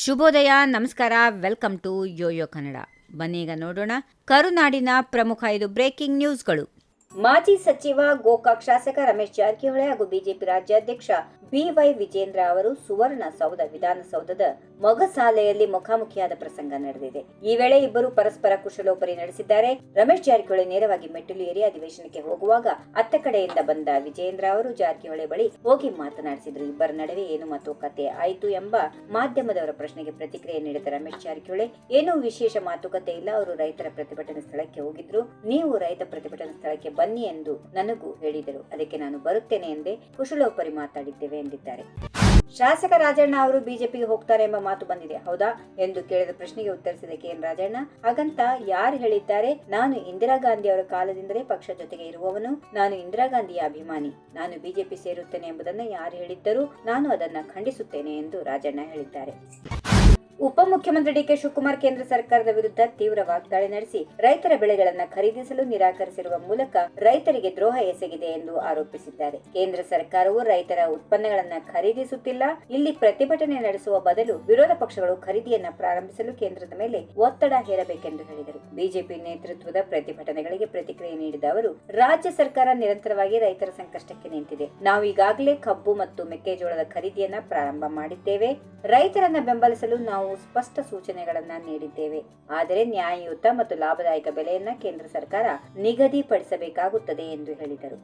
ಶುಭೋದಯ, ನಮಸ್ಕಾರ, welcome to Yoyo Kannada. ಬನ್ನೀಗ ನೋಡೋಣ ಕರುನಾಡಿನ ಪ್ರಮುಖ 5 ಬ್ರೇಕಿಂಗ್ ನ್ಯೂಸ್ಗಳು. ಮಾಜಿ ಸಚಿವ ಗೋಕಾಕ್ ಶಾಸಕ ರಮೇಶ್ ಜಾರಕಿಹೊಳಿ ಹಾಗೂ ಬಿಜೆಪಿ ರಾಜ್ಯಾಧ್ಯಕ್ಷ ಬಿವೈ ವಿಜೇಂದ್ರ ಅವರು ಸುವರ್ಣಸೌಧ ವಿಧಾನಸೌಧದ ಮೊಗಸಾಲೆಯಲ್ಲಿ ಮುಖಾಮುಖಿಯಾದ ಪ್ರಸಂಗ ನಡೆದಿದೆ. ಈ ವೇಳೆ ಇಬ್ಬರು ಪರಸ್ಪರ ಕುಶಲೋಪರಿ ನಡೆಸಿದ್ದಾರೆ. ರಮೇಶ್ ಜಾರಕಿಹೊಳಿ ನೇರವಾಗಿ ಮೆಟ್ಟಿಲು ಏರಿ ಅಧಿವೇಶನಕ್ಕೆ ಹೋಗುವಾಗ ಅತ್ತ ಕಡೆಯಿಂದ ಬಂದ ವಿಜೇಂದ್ರ ಅವರು ಜಾರಕಿಹೊಳಿ ಬಳಿ ಹೋಗಿ ಮಾತನಾಡಿಸಿದ್ರು. ಇಬ್ಬರ ನಡುವೆ ಏನು ಮಾತುಕತೆ ಆಯಿತು ಎಂಬ ಮಾಧ್ಯಮದವರ ಪ್ರಶ್ನೆಗೆ ಪ್ರತಿಕ್ರಿಯೆ ನೀಡಿದ ರಮೇಶ್ ಜಾರಕಿಹೊಳಿ, ಏನೂ ವಿಶೇಷ ಮಾತುಕತೆ ಇಲ್ಲ, ಅವರು ರೈತರ ಪ್ರತಿಭಟನೆ ಸ್ಥಳಕ್ಕೆ ಹೋಗಿದ್ರು, ನೀವು ರೈತ ಪ್ರತಿಭಟನೆ ಸ್ಥಳಕ್ಕೆ ಬನ್ನಿ ಎಂದು ನನಗೂ ಹೇಳಿದರು, ಅದಕ್ಕೆ ನಾನು ಬರುತ್ತೇನೆ ಎಂದೇ ಕುಶಲೋಪರಿ ಮಾತಾಡಿದ್ದೇವೆ ಎಂದಿದ್ದಾರೆ. ಶಾಸಕ ರಾಜಣ್ಣ ಅವರು ಬಿಜೆಪಿಗೆ ಹೋಗ್ತಾರೆ ಎಂಬ ಮಾತು ಬಂದಿದೆ, ಹೌದಾ ಎಂದು ಕೇಳಿದ ಪ್ರಶ್ನೆಗೆ ಉತ್ತರಿಸಿದ ಕೆಎನ್ ರಾಜಣ್ಣ, ಹಾಗಂತ ಯಾರು ಹೇಳಿದ್ದಾರೆ? ನಾನು ಇಂದಿರಾ ಗಾಂಧಿ ಅವರ ಕಾಲದಿಂದಲೇ ಪಕ್ಷ ಜೊತೆಗೆ ಇರುವವನು, ನಾನು ಇಂದಿರಾ ಗಾಂಧಿಯ ಅಭಿಮಾನಿ, ನಾನು ಬಿಜೆಪಿ ಸೇರುತ್ತೇನೆ ಎಂಬುದನ್ನು ಯಾರು ಹೇಳಿದ್ದರೂ ನಾನು ಅದನ್ನ ಖಂಡಿಸುತ್ತೇನೆ ಎಂದು ರಾಜಣ್ಣ ಹೇಳಿದ್ದಾರೆ. ಉಪಮುಖ್ಯಮಂತ್ರಿ ಡಿಕೆ ಶಿವಕುಮಾರ್ ಕೇಂದ್ರ ಸರ್ಕಾರದ ವಿರುದ್ಧ ತೀವ್ರ ವಾಗ್ದಾಳಿ ನಡೆಸಿ ರೈತರ ಬೆಳೆಗಳನ್ನು ಖರೀದಿಸಲು ನಿರಾಕರಿಸಿರುವ ಮೂಲಕ ರೈತರಿಗೆ ದ್ರೋಹ ಎಸಗಿದೆ ಎಂದು ಆರೋಪಿಸಿದ್ದಾರೆ. ಕೇಂದ್ರ ಸರ್ಕಾರವು ರೈತರ ಉತ್ಪನ್ನಗಳನ್ನು ಖರೀದಿಸುತ್ತಿಲ್ಲ, ಇಲ್ಲಿ ಪ್ರತಿಭಟನೆ ನಡೆಸುವ ಬದಲು ವಿರೋಧ ಪಕ್ಷಗಳು ಖರೀದಿಯನ್ನ ಪ್ರಾರಂಭಿಸಲು ಕೇಂದ್ರದ ಮೇಲೆ ಒತ್ತಡ ಹೇರಬೇಕೆಂದು ಹೇಳಿದರು. ಬಿಜೆಪಿ ನೇತೃತ್ವದ ಪ್ರತಿಭಟನೆಗಳಿಗೆ ಪ್ರತಿಕ್ರಿಯೆ ನೀಡಿದ ಅವರು, ರಾಜ್ಯ ಸರ್ಕಾರ ನಿರಂತರವಾಗಿ ರೈತರ ಸಂಕಷ್ಟಕ್ಕೆ ನಿಂತಿದೆ. ನಾವು ಈಗಾಗಲೇ ಕಬ್ಬು ಮತ್ತು ಮೆಕ್ಕೆಜೋಳದ ಖರೀದಿಯನ್ನ ಪ್ರಾರಂಭ ಮಾಡಿದ್ದೇವೆ. ರೈತರನ್ನ ಬೆಂಬಲಿಸಲು ನಾವು ಸ್ಪಷ್ಟ ಸೂಚನೆಗಳನ್ನ ನೀಡಿದ್ದೇವೆ. ಆದರೆ ನ್ಯಾಯಯುತ ಮತ್ತು ಲಾಭದಾಯಕ ಬೆಲೆಯನ್ನ ಕೇಂದ್ರ ಸರ್ಕಾರ ನಿಗದಿಪಡಿಸಬೇಕಾಗುತ್ತದೆ ಎಂದು ಹೇಳಿದರು.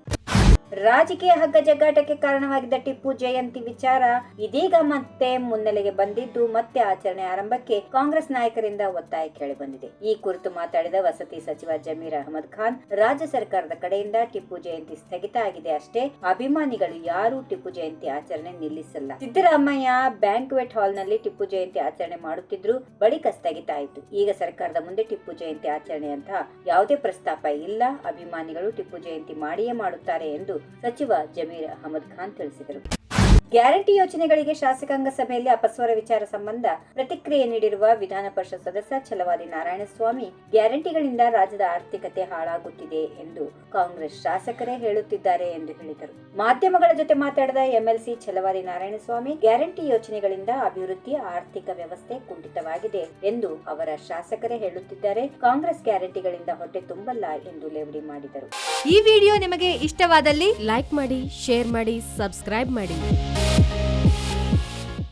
ರಾಜಕೀಯ ಹಗ್ಗ ಜಗ್ಗಾಟಕ್ಕೆ ಕಾರಣವಾಗಿದ್ದ ಟಿಪ್ಪು ಜಯಂತಿ ವಿಚಾರ ಇದೀಗ ಮತ್ತೆ ಮುನ್ನೆಲೆಗೆ ಬಂದಿದ್ದು, ಮತ್ತೆ ಆಚರಣೆ ಆರಂಭಕ್ಕೆ ಕಾಂಗ್ರೆಸ್ ನಾಯಕರಿಂದ ಒತ್ತಾಯ ಕೇಳಿ ಬಂದಿದೆ. ಈ ಕುರಿತು ಮಾತಾಡಿದ ವಸತಿ ಸಚಿವ ಜಮೀರ್ ಅಹಮದ್ ಖಾನ್, ರಾಜ್ಯ ಸರ್ಕಾರದ ಕಡೆಯಿಂದ ಟಿಪ್ಪು ಜಯಂತಿ ಸ್ಥಗಿತ ಆಗಿದೆ ಅಷ್ಟೇ, ಅಭಿಮಾನಿಗಳು ಯಾರು ಟಿಪ್ಪು ಜಯಂತಿ ಆಚರಣೆ ನಿಲ್ಲಿಸಲ್ಲ. ಸಿದ್ದರಾಮಯ್ಯ ಬ್ಯಾಂಕ್ವೆಟ್ ಹಾಲ್ ನಲ್ಲಿ ಟಿಪ್ಪು ಜಯಂತಿ ಆಚರಣೆ ಮಾಡುತ್ತಿದ್ರು, ಬಳಿಕ ಸ್ಥಗಿತ ಆಯಿತು. ಈಗ ಸರ್ಕಾರದ ಮುಂದೆ ಟಿಪ್ಪು ಜಯಂತಿ ಆಚರಣೆಯಂತಹ ಯಾವುದೇ ಪ್ರಸ್ತಾಪ ಇಲ್ಲ, ಅಭಿಮಾನಿಗಳು ಟಿಪ್ಪು ಜಯಂತಿ ಮಾಡಿಯೇ ಮಾಡುತ್ತಾರೆ ಎಂದು ಸಚಿವ ಜಮೀರ್ ಅಹಮದ್ ಖಾನ್ ತಿಳಿಸಿದರು. ಗ್ಯಾರಂಟಿ ಯೋಜನೆಗಳಿಗೆ ಶಾಸಕಾಂಗ ಸಭೆಯಲ್ಲಿ ಅಪಸ್ವರ ವಿಚಾರ ಸಂಬಂಧ ಪ್ರತಿಕ್ರಿಯೆ ನೀಡಿರುವ ವಿಧಾನ ಪರಿಷತ್ ಸದಸ್ಯ ಛಲವಾದಿ ನಾರಾಯಣಸ್ವಾಮಿ, ಗ್ಯಾರಂಟಿಗಳಿಂದ ರಾಜ್ಯದ ಆರ್ಥಿಕತೆ ಹಾಳಾಗುತ್ತಿದೆ ಎಂದು ಕಾಂಗ್ರೆಸ್ ಶಾಸಕರೇ ಹೇಳುತ್ತಿದ್ದಾರೆ ಎಂದು ಹೇಳಿದರು. ಮಾಧ್ಯಮಗಳ ಜೊತೆ ಮಾತಾಡಿದ ಎಂಎಲ್ಸಿ ಛಲವಾದಿ ನಾರಾಯಣಸ್ವಾಮಿ, ಗ್ಯಾರಂಟಿ ಯೋಜನೆಗಳಿಂದ ಅಭಿವೃದ್ಧಿ, ಆರ್ಥಿಕ ವ್ಯವಸ್ಥೆ ಕುಂಠಿತವಾಗಿದೆ ಎಂದು ಅವರ ಶಾಸಕರೇ ಹೇಳುತ್ತಿದ್ದಾರೆ. ಕಾಂಗ್ರೆಸ್ ಗ್ಯಾರಂಟಿಗಳಿಂದ ಹೊಟ್ಟೆ ತುಂಬಲ್ಲ ಎಂದು ಲೇವಡಿ ಮಾಡಿದರು. ಈ ವಿಡಿಯೋ ನಿಮಗೆ ಇಷ್ಟವಾದಲ್ಲಿ ಲೈಕ್ ಮಾಡಿ, ಶೇರ್ ಮಾಡಿ, ಸಬ್ಸ್ಕ್ರೈಬ್ ಮಾಡಿ.